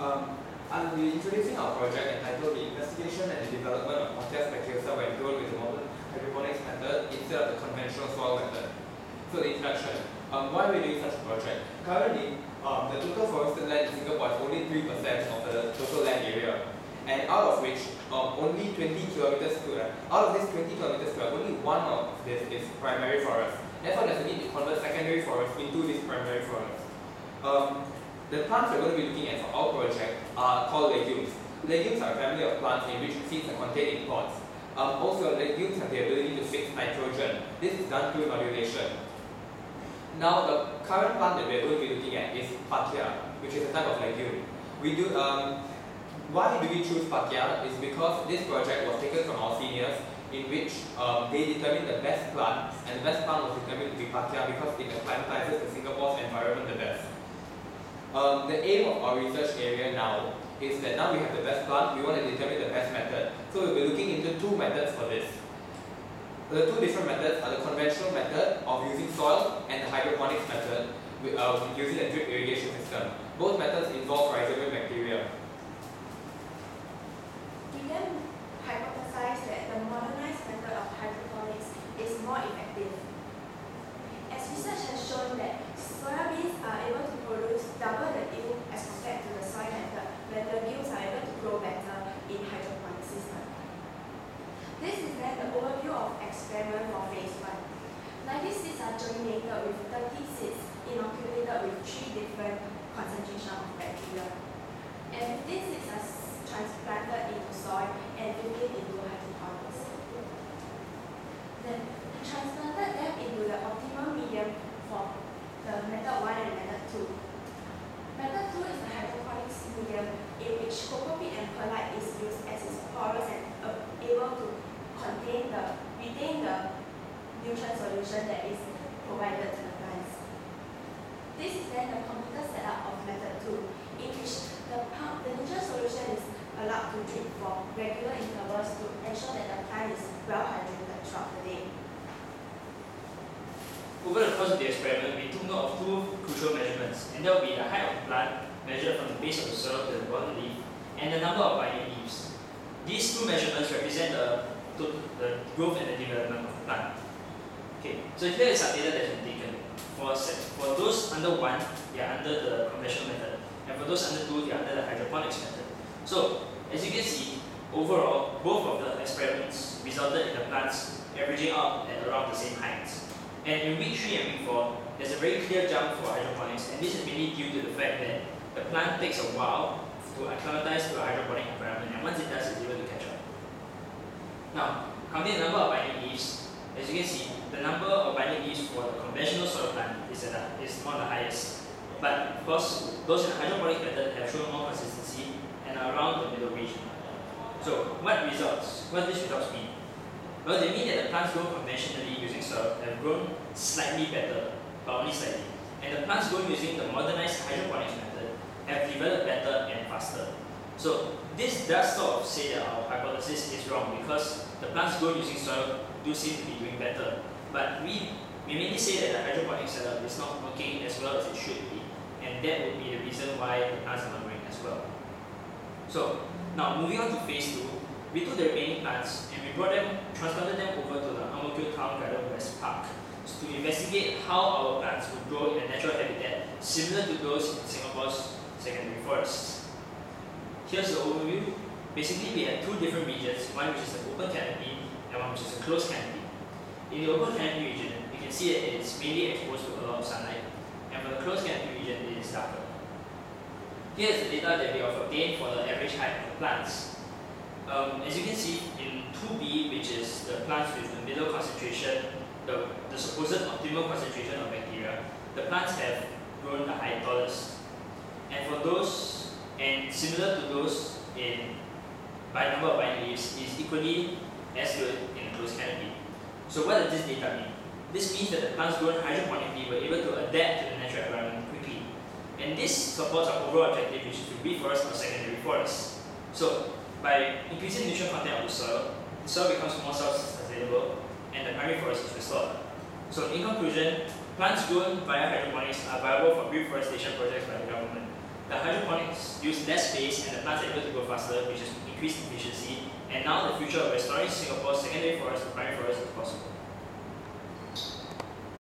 I'll be introducing our project entitled The Investigation and the Development of Pakia Speciosa when grown with the modern hydroponics method instead of the conventional soil method. So the introduction. Why are we doing such a project? Currently, the total forested land in Singapore is only 3% of the total land area. And out of which, only 20 kilometers square, out of this 20 kilometers square, only one of this is primary forest. Therefore, there's a need to convert secondary forest into this primary forest. The plants we're going to be looking at for our project are called legumes. Legumes are a family of plants in which seeds are contained in pods. Also, legumes have the ability to fix nitrogen. This is done through nodulation. Now, the current plant that we're going to be looking at is Pakia, which is a type of legume. Why do we choose Pakia is because this project was taken from our seniors in which they determined the best plant, and the best plant was determined to be Pakia because it acclimatizes to Singapore's environment the best. The aim of our research area now is that now we have the best plant, we want to determine the best method. So we'll be looking into two methods for this. The two different methods are the conventional method of using soil and the hydroponics method using a drip irrigation system. Both methods involve rhizobium bacteria. We then hypothesize that the modernized method of hydroponics is more effective. As research has shown that soybeans are able to produce double the yield as compared to the soil method when legumes are able to grow better in hydroponic system. This is then the overview of experiment for phase 1. 90 seeds are germinated with 30 seeds inoculated with 3 different concentrations of bacteria. And 15 seeds are transplanted into soil and 15 into hydroponics. Then we transplanted them into the optimal medium for the method 1 and method 2. Method 2 is the hydroponics medium in which cocoa peat and perlite is used as its porous and able to retain the nutrient solution that is provided to the plants. This is then the computer setup of method 2, in which the nutrient solution is allowed to drip for regular intervals to ensure that the plant is well hydrated throughout the day. Over the course of the experiment, we took note of 2 crucial measurements, and that will be the height of the plant, measured from the base of the soil to the bottom leaf, and the number of binding leaves. These 2 measurements represent the growth and the development of the plant. Okay, so here is some data that has been taken. For those under 1, they are under the conventional method, and for those under 2, they are under the hydroponics method. So, as you can see, overall, both of the experiments resulted in the plants averaging out at around the same height. And in week 3 and week 4, there's a very clear jump for hydroponics, and this is mainly due to the fact that the plant takes a while to acclimatize to a hydroponic environment, and once it does, it's able to catch up. Now, counting the number of binding leaves, as you can see, the number of binding leaves for the conventional soil plant is one of the highest. But of course, those in the hydroponic method have shown more consistency and are around the middle region. So, what these results mean? Well, they mean that the plants grown conventionally using soil have grown slightly better, but only slightly. And the plants grown using the modernized hydroponics method have developed better and faster. So this does sort of say that our hypothesis is wrong because the plants grown using soil do seem to be doing better. But we mainly say that the hydroponic setup is not working as well as it should be, and that would be the reason why the plants are not growing as well. So now moving on to phase 2, we took the remaining plants and we transplanted them over to the Ang Mo Kio Town Garden West Park to investigate how our plants would grow in a natural habitat similar to those in Singapore's secondary forests. Here's the overview. Basically, we had 2 different regions, one which is an open canopy and one which is a closed canopy. In the open canopy region, you can see that it is mainly exposed to a lot of sunlight, and for the closed canopy region, it is darker. Here's the data that we have obtained for the average height of the plants. As you can see, in 2B, which is the plants with the middle concentration, the supposed optimal concentration of bacteria, the plants have grown the height tallest. And for those, and similar to those by number of binding leaves, is equally as good in the closed canopy. So what does this data mean? This means that the plants grown hydroponically were able to adapt to the natural environment quickly. And this supports our overall objective, which is to reforest our secondary forests. So, by increasing nutrient content of the soil becomes more self-sustainable and the primary forest is restored. So in conclusion, plants grown via hydroponics are viable for reforestation projects by the government. The hydroponic hydroponics use less space and the plants are able to grow faster, which is increased efficiency, and now the future of restoring Singapore's secondary forest and primary forest is possible.